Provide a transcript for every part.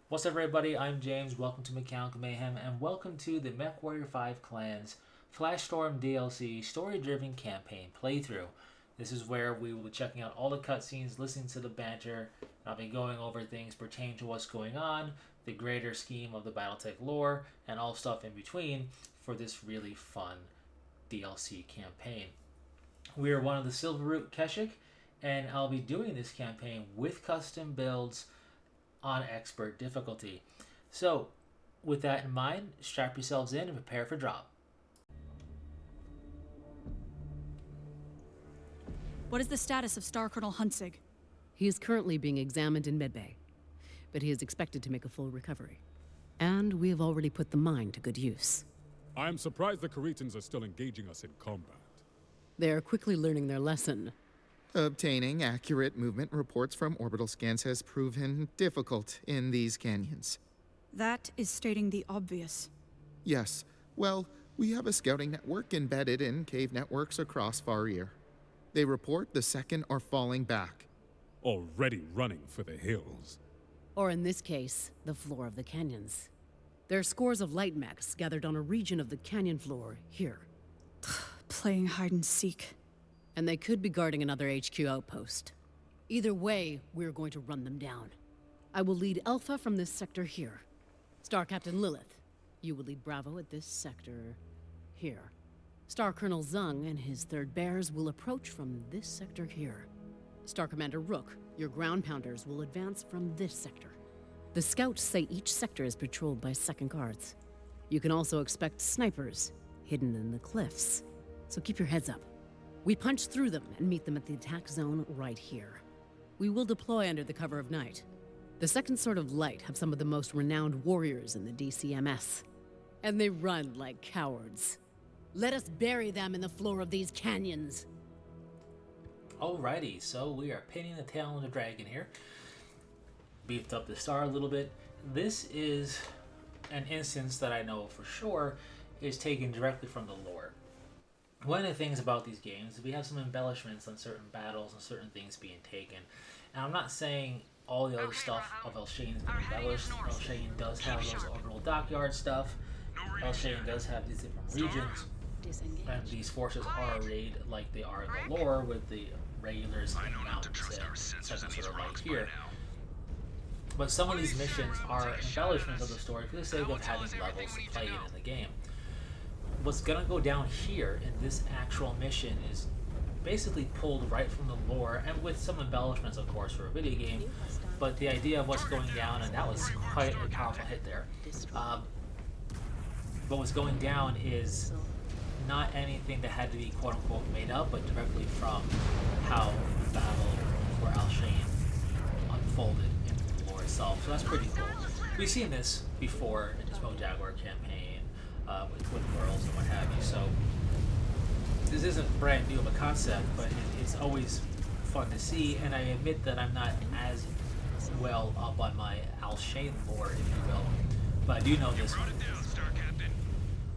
What's up, everybody? I'm James. Welcome to Mechanical Mayhem, and welcome to the MechWarrior 5 Clans Flashstorm DLC story-driven campaign playthrough. This is where we will be checking out all the cutscenes, listening to the banter, and I'll be going over things pertaining to what's going on, the greater scheme of the Battletech lore, and all stuff in between for this really fun DLC campaign. We are one of the Silverroot Keshik, and I'll be doing this campaign with custom builds on expert difficulty. So, with that in mind, strap yourselves in and prepare for drop. What is the status of Star Colonel Huntsig? He is currently being examined in medbay, but he is expected to make a full recovery. And we have already put the mine to good use. I am surprised the Caretans are still engaging us in combat. They are quickly learning their lesson. Obtaining accurate movement reports from orbital scans has proven difficult in these canyons. That is stating the obvious. Yes, well, we have a scouting network embedded in cave networks across Farir. They report the second are falling back. Already running for the hills. Or in this case, the floor of the canyons. There are scores of light mechs gathered on a region of the canyon floor here. Playing hide and seek. And they could be guarding another HQ outpost. Either way, we're going to run them down. I will lead Alpha from this sector here. Star Captain Lilith, you will lead Bravo at this sector here. Star Colonel Zung and his third bears will approach from this sector here. Star Commander Rook, your ground pounders will advance from this sector. The scouts say each sector is patrolled by second guards. You can also expect snipers hidden in the cliffs, so keep your heads up. We punch through them and meet them at the attack zone right here. We will deploy under the cover of night. The second sort of light have some of the most renowned warriors in the DCMS. And they run like cowards. Let us bury them in the floor of these canyons. Alrighty, so we are pinning the tail on the dragon here. Beefed up the star a little bit. This is an instance that I know for sure is taken directly from the lore. One of the things about these games is we have some embellishments on certain battles and certain things being taken. And I'm not saying all the other stuff of El Shane is embellished. El Shane does have those orbital dockyard stuff. El Shane does have these different regions. And these forces are arrayed like they are in the lore with the regulars in mountains and second sort of like here. But some of these missions are embellishments of the story for the sake of having levels to play in the game. What's gonna go down here in this actual mission is basically pulled right from the lore, and with some embellishments, of course, for a video game. But the idea of what's going down, and that was quite a powerful hit there. But what's going down is not anything that had to be quote-unquote made up, but directly from how the battle for Al Shane unfolded in the lore itself. So that's pretty cool. We've seen this before in the Smoke Jaguar campaign. With Twin Worlds and what have you. So this isn't brand new of a concept, but it's always fun to see, and I admit that I'm not as well up on my Al Shane lore, if you will, but I do know this one.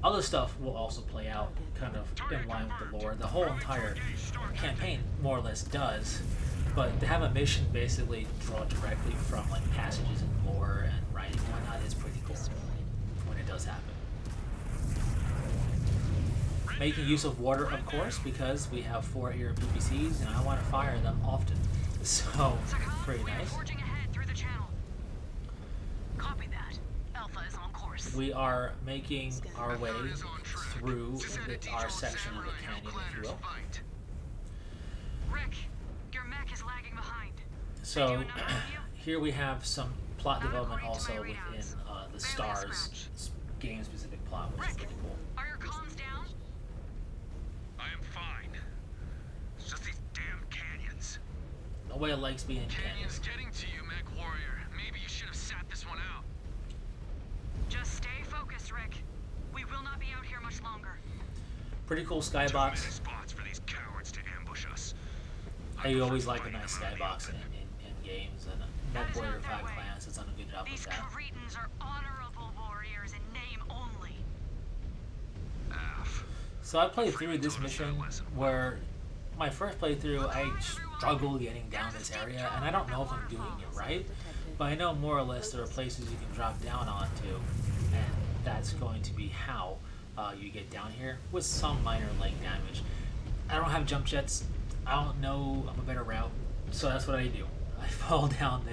Other stuff will also play out kind of in line with the lore. The whole entire campaign more or less does, but to have a mission basically draw directly from like passages in lore and writing and whatnot is pretty cool when it does happen. Making use of water, of course, because we have 4 here PPCs and I want to fire them often. So, pretty nice. We are making our way through our section of the canyon, if you will. So, here we have some plot development also within the STARS game-specific plot, which is pretty cool. Nobody likes being in canyons. Getting to you, MechWarrior. Maybe you should have sat this one out. Just stay focused, Rick. We will not be out here much longer. Pretty cool skybox. Spots for these cowards to ambush us. I always like a nice skybox in games, and MechWarrior 5 Clans has done a good job These with that. Caretans are honorable warriors in name only. So I played through this mission where my first playthrough I struggled getting down this area, and I don't know if I'm doing it right, But I know more or less there are places you can drop down onto, and that's going to be how you get down here, with some minor leg damage. I don't have jump jets. I don't know of a better route, so that's what I do. I fall down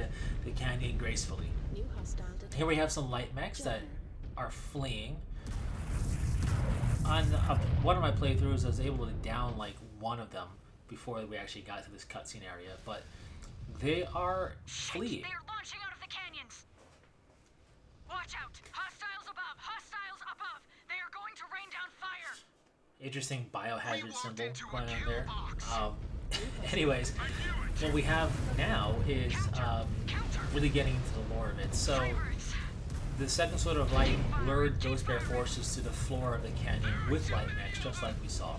the canyon gracefully. Here we have some light mechs that are fleeing. On one of my playthroughs, I was able to down like one of them before we actually got to this cutscene area, but they are fleeing. They're launching out of the canyons. Watch out! Hostiles above! Hostiles above! They are going to rain down fire! Interesting biohazard symbol going on there. Anyways, what we have now is really getting into the lore of it. So the second sort of light lured those bear forces to the floor of the canyon with light mechs, just like we saw.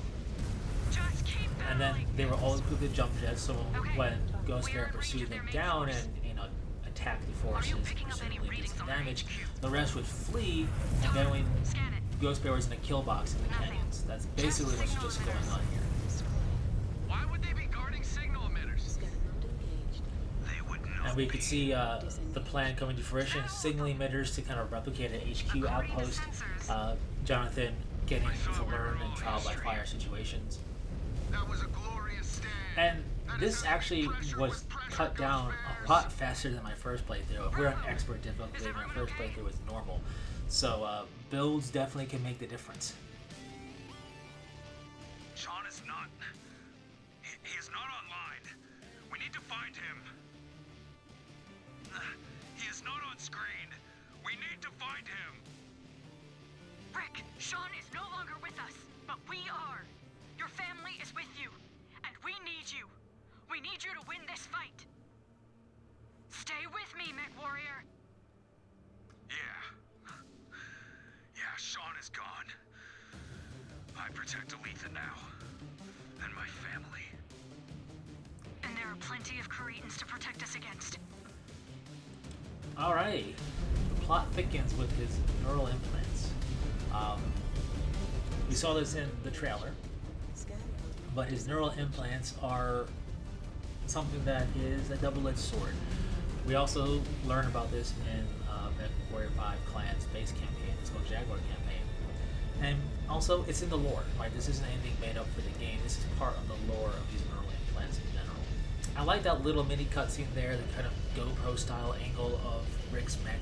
And then they were all equipped with jump jets, so when Ghost Bear pursued them down and, you know, attacked the forces, presumably did some damage, the rest would flee, and then when Ghost Bear was in a kill box in the canyons. That's basically what's just going on here. Why would they be guarding signal emitters? They would know. And we could see the plan coming to fruition, signal emitters to kind of replicate an HQ outpost, Jonathan getting to learn in trial by fire situations. That was a glorious stand. And this actually was cut down a lot faster than my first playthrough. We're on expert difficulty, my first playthrough was normal. So builds definitely can make the difference. Sean is not... He is not online. We need to find him. He is not on screen. We need to find him. Rick, Sean is no longer with us, but we are. Your family is with you, and we need you. We need you to win this fight. Stay with me, MechWarrior. Yeah. Yeah, Sean is gone. I protect Aletha now. And my family. And there are plenty of Creetans to protect us against. Alrighty. The plot thickens with his neural implants. We saw this in the trailer, but his neural implants are something that is a double-edged sword. We also learn about this in MechWarrior 5 Clan's base campaign, it's called Jaguar campaign. And also, it's in the lore, right? This isn't anything made up for the game, this is part of the lore of these neural implants in general. I like that little mini cutscene there, the kind of GoPro style angle of Rick's mech.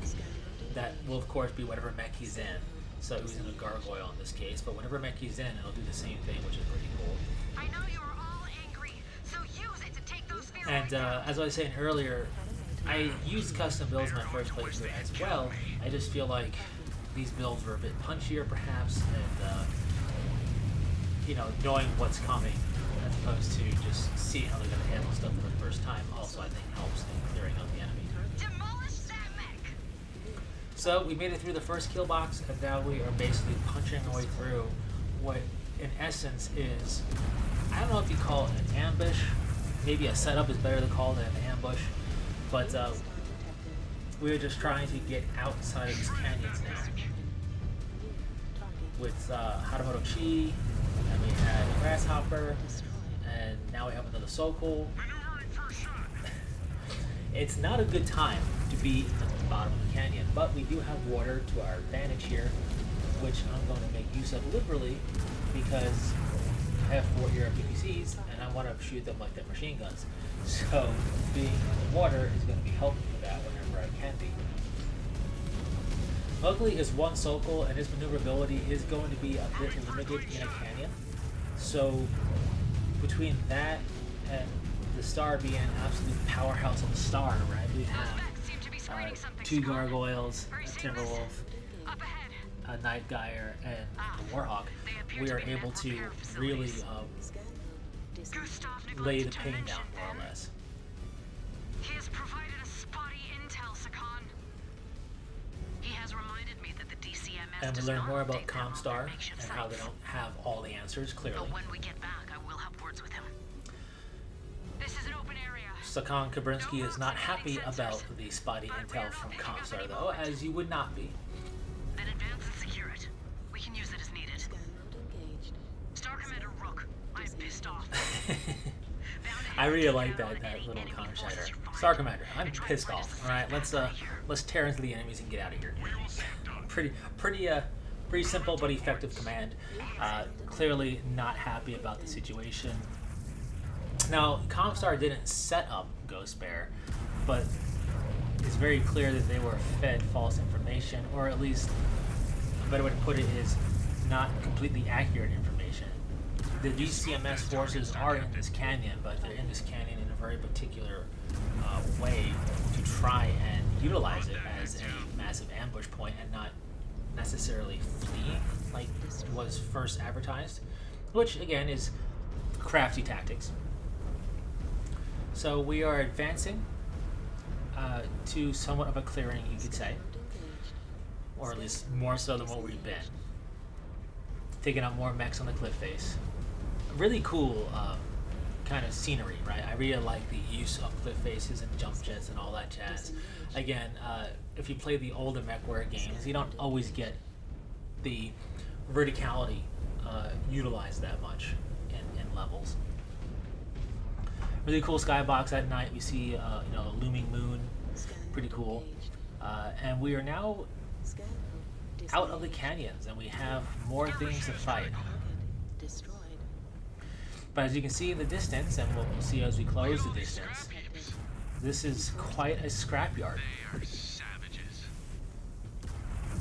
That will of course be whatever mech he's in. So he's in a gargoyle in this case, but whenever mech he's in, it'll do the same thing, which is pretty cool. I know you are all angry, so use it to take those feelings. And as I was saying earlier, I used custom builds in my first playthrough as well. I just feel like these builds were a bit punchier perhaps, and you know, knowing what's coming as opposed to just seeing how they're going to handle stuff for the first time also I think helps in clearing out the enemy. Demolish that mech! So we made it through the first kill box, and now we are basically punching our way through what in essence is, I don't know if you call it an ambush, maybe a setup is better to call it an ambush, but we're just trying to get outside of these canyons now. With Haramoto Chi, and we had a Grasshopper, and now we have another Sokol. Maneuvering first shot. It's not a good time to be at the bottom of the canyon, but we do have water to our advantage here, which I'm going to make use of liberally because I have 4 air PPCs and I want to shoot them like they're machine guns. So being in the water is going to be helpful for that whenever I can be. Luckily, it's one Sokol, and his maneuverability is going to be a bit limited in a canyon. So between that and the star being an absolute powerhouse of a star, right? We have 2 gargoyles, a Timberwolf, Up ahead. a Night Gyre, and a Warhawk. We are able to really Gustav lay the neglected to pain mention down, more or them. less. He has provided a spotty intel, Sakan. He has reminded me that the DCMS And we does learn not more about update them on their Comstar makeshift and how they sites. don't have all the answers, clearly. But when we get back, I will have words with him. This is an open area. Sakan Kabrinsky is not happy about the spotty intel from Comstar, though, as you would not be. Then advance and secure it. We can use it as needed. Star Commander Rook, I'm pissed off. Bound to I really like that little commentator. Star Commander, I'm pissed off. All right, let's tear into the enemies and get out of here. Pretty simple but effective command. Clearly not happy about the situation. Now, Comstar didn't set up Ghost Bear, but it's very clear that they were fed false information, or at least a better way to put it is not completely accurate information. The GCMS forces are in this canyon, but they're in this canyon in a very particular way to try and utilize it as a massive ambush point and not necessarily fleeing like was first advertised, which again is crafty tactics. So we are advancing to somewhat of a clearing, you could say, or at least more so than what we've been. Taking out more mechs on the cliff face. Really cool kind of scenery, right? I really like the use of cliff faces and jump jets and all that jazz. Again, if you play the older MechWarrior games, you don't always get the verticality utilized that much in levels. Really cool skybox at night. We see a looming moon, pretty cool. And we are now out of the canyons, and we have more things to fight. But as you can see in the distance, and we'll see as we close the distance, this is quite a scrapyard. They are savages.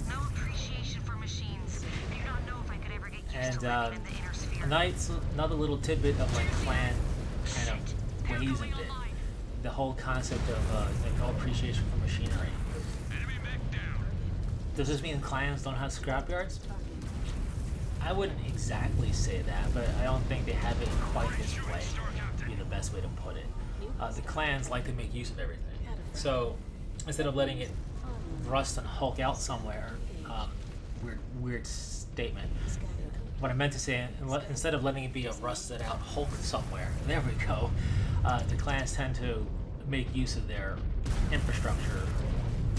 No appreciation for machines. I do not know if I could ever get used And to living in the inner sphere. another little tidbit of like clan kind of ways of it. The whole concept of like no appreciation for machinery. Enemy mech down. Does this mean clans don't have scrapyards? I wouldn't exactly say that, but I don't think they have it quite this way, would be the best way to put it. The clans like to make use of everything. So instead of letting it rust and hulk out somewhere, weird statement. What I meant to say, instead of letting it be a rusted out hulk somewhere, there we go, the clans tend to make use of their infrastructure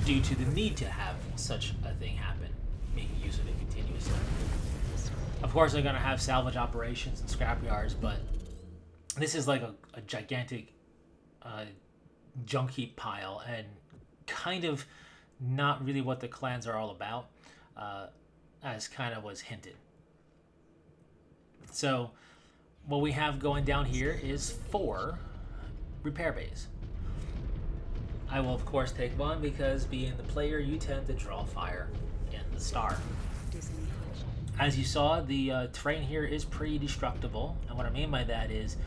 due to the need to have such a thing happen, making use of it continuously. Of course, they're going to have salvage operations and scrapyards, but this is like a gigantic junk heap pile, and kind of not really what the clans are all about, as kind of was hinted. So what we have going down here is 4 repair bays. I will of course take one because being the player, you tend to draw fire in the star. As you saw, the terrain here is pretty destructible, and what I mean by that is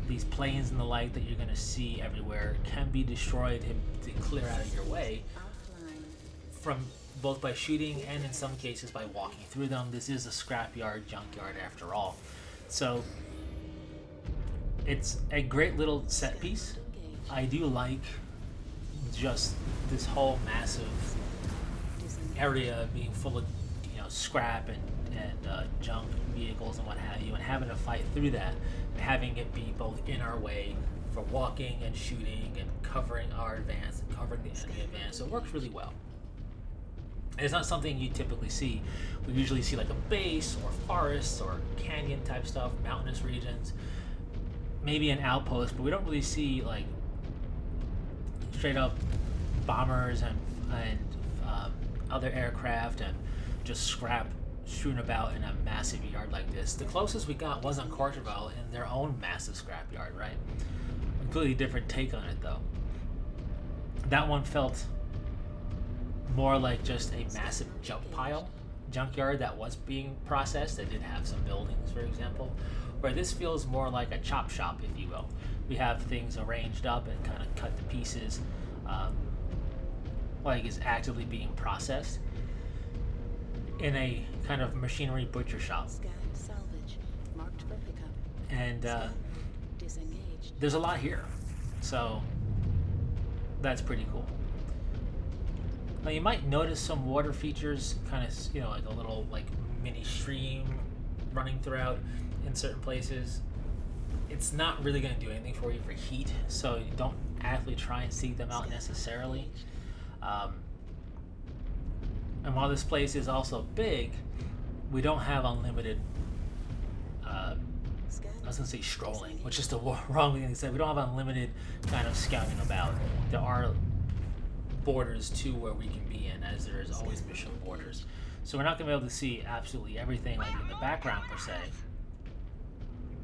these planes and the like that you're going to see everywhere can be destroyed to clear out of your way, from both by shooting and in some cases by walking through them. This is a scrapyard, junkyard after all. So it's a great little set piece. I do like just this whole massive area being full of scrap and junk vehicles and what have you, and having to fight through that, and having it be both in our way for walking and shooting and covering our advance and covering the enemy advance. So it works really well. It's not something you typically see. We usually see like a base or forests or canyon type stuff, mountainous regions, maybe an outpost, but we don't really see like straight up bombers and other aircraft and just scrap strewn about in a massive yard like this. The closest we got was on Courchevel in their own massive scrapyard, right? Completely different take on it though. That one felt more like just a massive junkyard that was being processed, that did have some buildings, for example, where this feels more like a chop shop, if you will. We have things arranged up and kind of cut to pieces, like it's actively being processed in a kind of machinery butcher shop. And there's a lot here, so that's pretty cool. Now you might notice some water features, kind of, like a little like mini stream running throughout in certain places. It's not really going to do anything for you for heat, so you don't actually try and seek them out necessarily. And while this place is also big, we don't have unlimited was gonna say strolling, which is the wrong thing to say. We don't have unlimited kind of scouting about. There are borders to where we can be in, as there is always mission borders. So we're not gonna be able to see absolutely everything like in the background per se.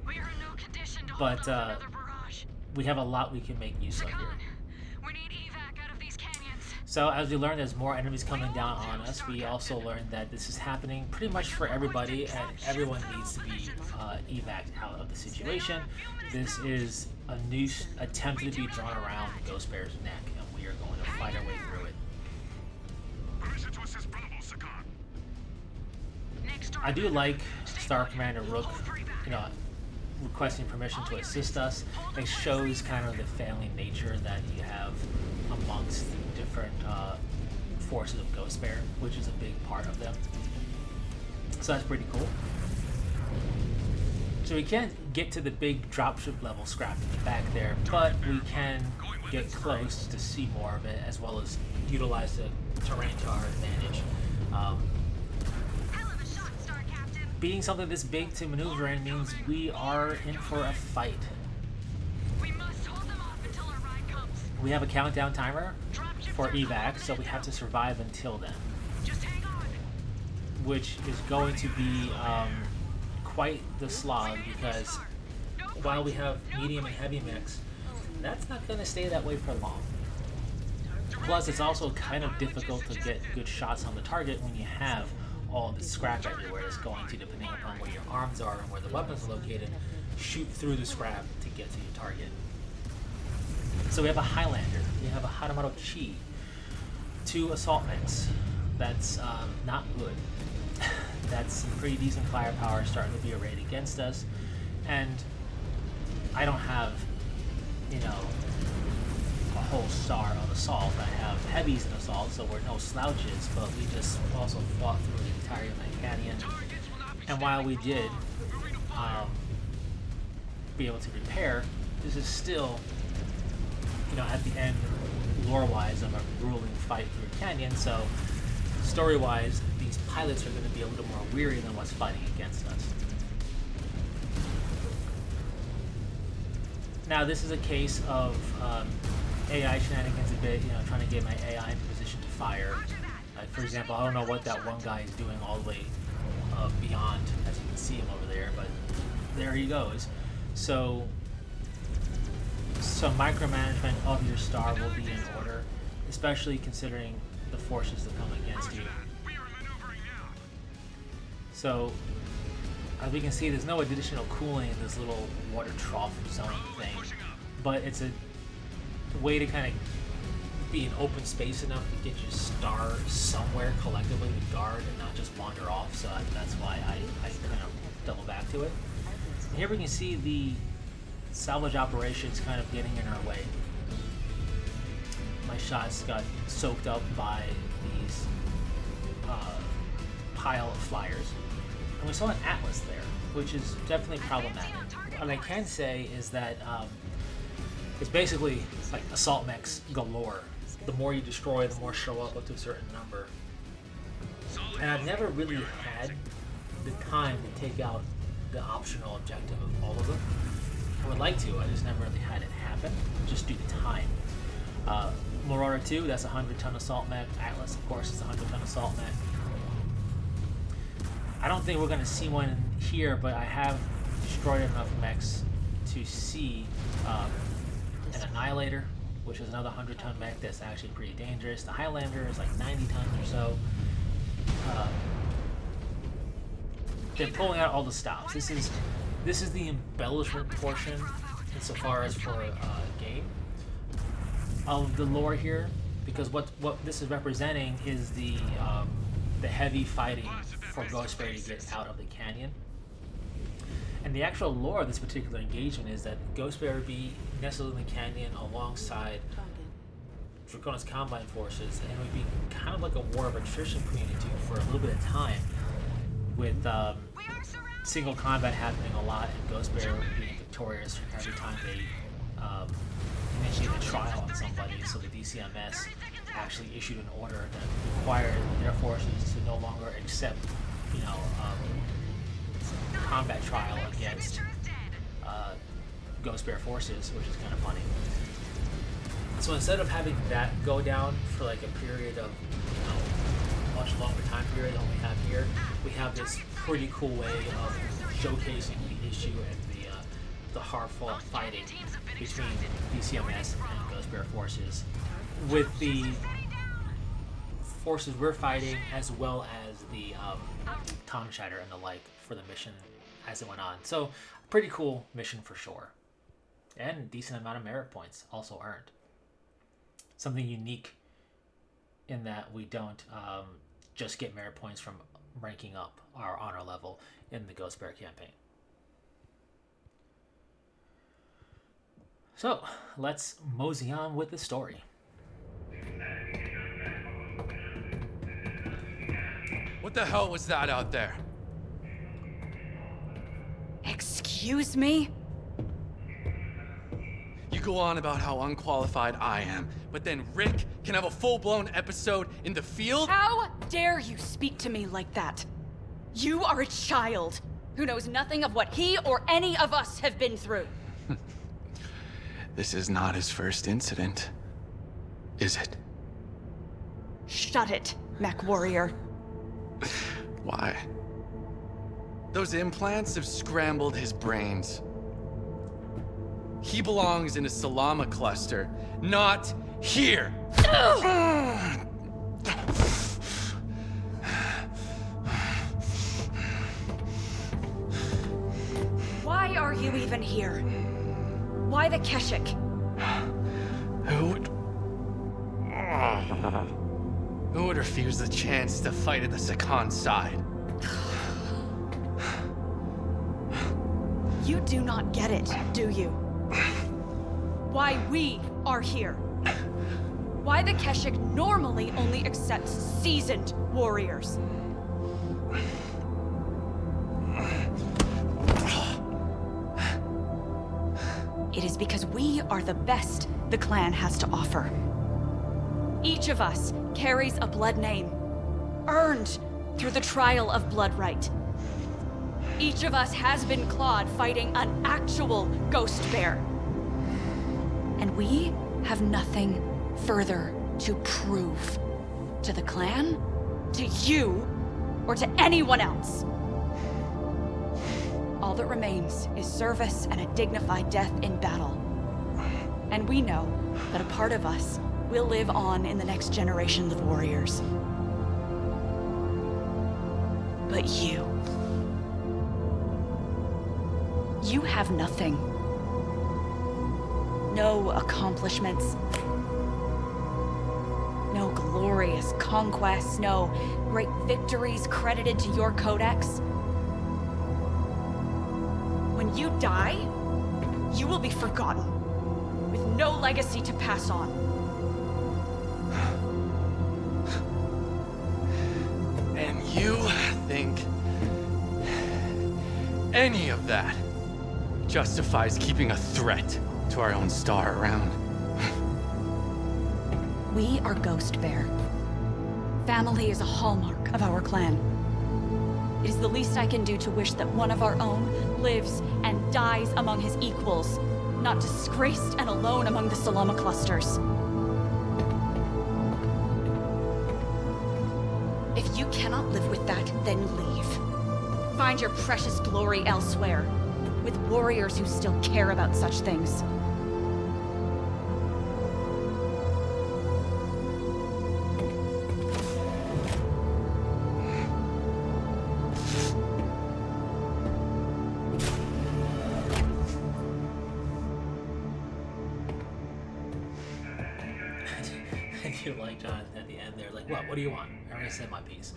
We are in no condition to But hold off another barrage. we have a lot we can make use of here. We need evac out of these canyons. So as we learn, there's more enemies coming down on us. We also learned that this is happening pretty much for everybody, and everyone needs to be evac'd out of the situation. This is a noose attempted to be drawn around Ghost Bear's neck, and we are going to fight our way through it. Permission to assist Bravo, Sakan. I do like Star Commander Rook, you know, requesting permission to assist us. It shows kind of the family nature that you have amongst the different forces of Ghost Bear, which is a big part of them. So that's pretty cool. So we can't get to the big dropship level scrap in the back there, but we can get close to see more of it, as well as utilize the terrain to our advantage. Being something this big to maneuver in means we are in for a fight. We must hold them off until our ride comes. We have a countdown timer for evac, so we have to survive until then, Just hang on. which is going to be quite the slog, because while we have medium and heavy mix, that's not going to stay that way for long. Plus, it's also kind of difficult to get good shots on the target when you have all the scrap everywhere. It's going to, depending upon where your arms are and where the weapons are located, shoot through the scrap to get to your target. So we have a Highlander, we have a Hanamaru Chi, 2 assault mechs. That's not good. That's some pretty decent firepower starting to be arrayed against us, and I don't have, you know, a whole star of assault. I have heavies in assault, so we're no slouches, but we just also fought through the entire Canyon. And while we did be able to repair, this is still, you know, at the end, lore-wise, of a grueling fight through a canyon. So story-wise, these pilots are going to be a little more weary than what's fighting against us. Now, this is a case of AI shenanigans a bit, you know, trying to get my AI into position to fire. Like, for example, I don't know what that one guy is doing all the way beyond, as you can see him over there, but there he goes. So, some micromanagement of your star will be in order, especially considering the forces that come against you. So, as we can see, there's no additional cooling in this little water trough zone thing, but it's a way to kind of be in open space enough to get your star somewhere collectively to guard and not just wander off. So that's why I kind of double back to it. And here we can see the salvage operations kind of getting in our way. My shots got soaked up by these pile of flyers. And we saw an Atlas there, which is definitely problematic. What I can say is that it's basically like assault mechs galore. The more you destroy, the more show up to a certain number. And I've never really had the time to take out the optional objective of all of them. I would like to, I just never really had it happen, just due to time. Marauder 2, that's a 100-ton assault mech. Atlas, of course, is a 100-ton assault mech. I don't think we're going to see one here, but I have destroyed enough mechs to see an Annihilator, which is another 100-ton mech that's actually pretty dangerous. The Highlander is like 90 tons or so. They're pulling out all the stops. This is the embellishment portion, insofar as for game, of the lore here, because what this is representing is the heavy fighting for Ghost Bear to get out of the canyon. And the actual lore of this particular engagement is that Ghost Bear would be nestled in the canyon alongside Draconis Combine forces, and it would be kind of like a war of attrition between the two for a little bit of time, with single combat happening a lot, and Ghost Bear being victorious every time they initiate a trial on somebody. So the DCMS actually issued an order that required their forces to no longer accept, you know, combat trial against Ghost Bear forces, which is kind of funny. So instead of having that go down for like a period of, a much longer time period than we have here, we have this pretty cool way of showcasing the issue and the hard-fought fighting between DCMS and Ghost Bear forces, with the forces we're fighting as well as the Tom Shatter and the like for the mission as it went on. So pretty cool mission for sure, and a decent amount of merit points also earned. Something unique in that we don't just get merit points from ranking up our honor level in the Ghost Bear campaign. So let's mosey on with the story. What the hell was that out there? Excuse me? You go on about how unqualified I am, but then Rick can have a full-blown episode in the field? How dare you speak to me like that? You are a child who knows nothing of what he or any of us have been through. This is not his first incident, is it? Shut it, MechWarrior. Why? Those implants have scrambled his brains. He belongs in a Salama cluster, not here! Why are you even here? Why the Keshik? Who would refuse the chance to fight at the Sakan side? You do not get it, do you? Why we are here. Why the Keshik normally only accepts seasoned warriors. It is because we are the best the clan has to offer. Each of us carries a blood name, earned through the trial of Bloodright. Each of us has been clawed fighting an actual Ghost Bear. And we have nothing further to prove to the clan, to you, or to anyone else. All that remains is service and a dignified death in battle. And we know that a part of us will live on in the next generation of warriors. But you have nothing. No accomplishments. No glorious conquests, no great victories credited to your codex. When you die, you will be forgotten, with no legacy to pass on. And you think any of that justifies keeping a threat to our own star around? We are Ghost Bear. Family is a hallmark of our clan. It is the least I can do to wish that one of our own lives and dies among his equals, not disgraced and alone among the Salama clusters. If you cannot live with that, then leave. Find your precious glory elsewhere, with warriors who still care about such things. I do like Jonathan at the end there, like, what do you want? I already said my piece.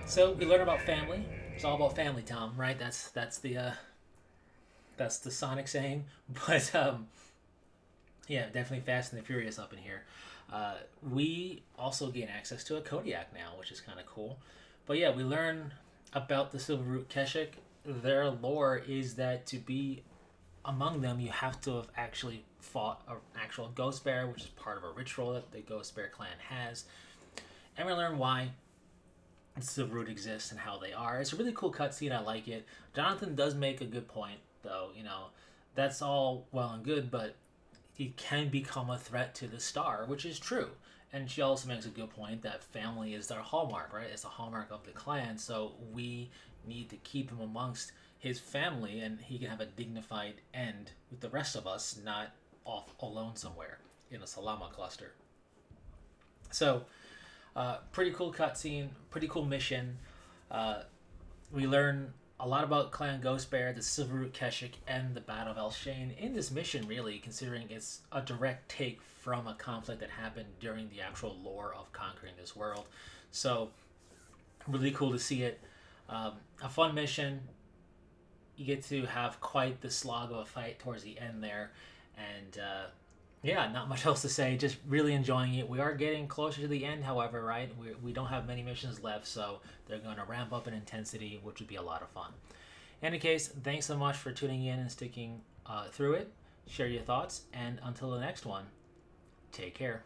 So we learn about family. It's all about family, Tom, right? That's the Sonic saying. But yeah, definitely Fast and the Furious up in here. We also gain access to a Kodiak now, which is kind of cool. But yeah, we learn about the Silverroot Keshik. Their lore is that to be among them, you have to have actually fought an actual Ghost Bear, which is part of a ritual that the Ghost Bear clan has. And we learn why Silverroot exists and how they are. It's a really cool cutscene. I like it. Jonathan does make a good point though. You know, that's all well and good, but he can become a threat to the Star, which is true. And she also makes a good point that family is their hallmark, right? It's the hallmark of the clan, so we need to keep him amongst his family, and he can have a dignified end with the rest of us, not off alone somewhere in a Salama cluster. So, pretty cool cutscene, pretty cool mission. We learn a lot about Clan Ghostbear, the Silverroot Keshik, and the Battle of Elshane in this mission, really, considering it's a direct take from a conflict that happened during the actual lore of conquering this world. So, really cool to see it. A fun mission. You get to have quite the slog of a fight towards the end there. And, yeah, not much else to say. Just really enjoying it. We are getting closer to the end, however, right? We don't have many missions left, so they're going to ramp up in intensity, which would be a lot of fun. In any case, thanks so much for tuning in and sticking through it. Share your thoughts, and until the next one, take care.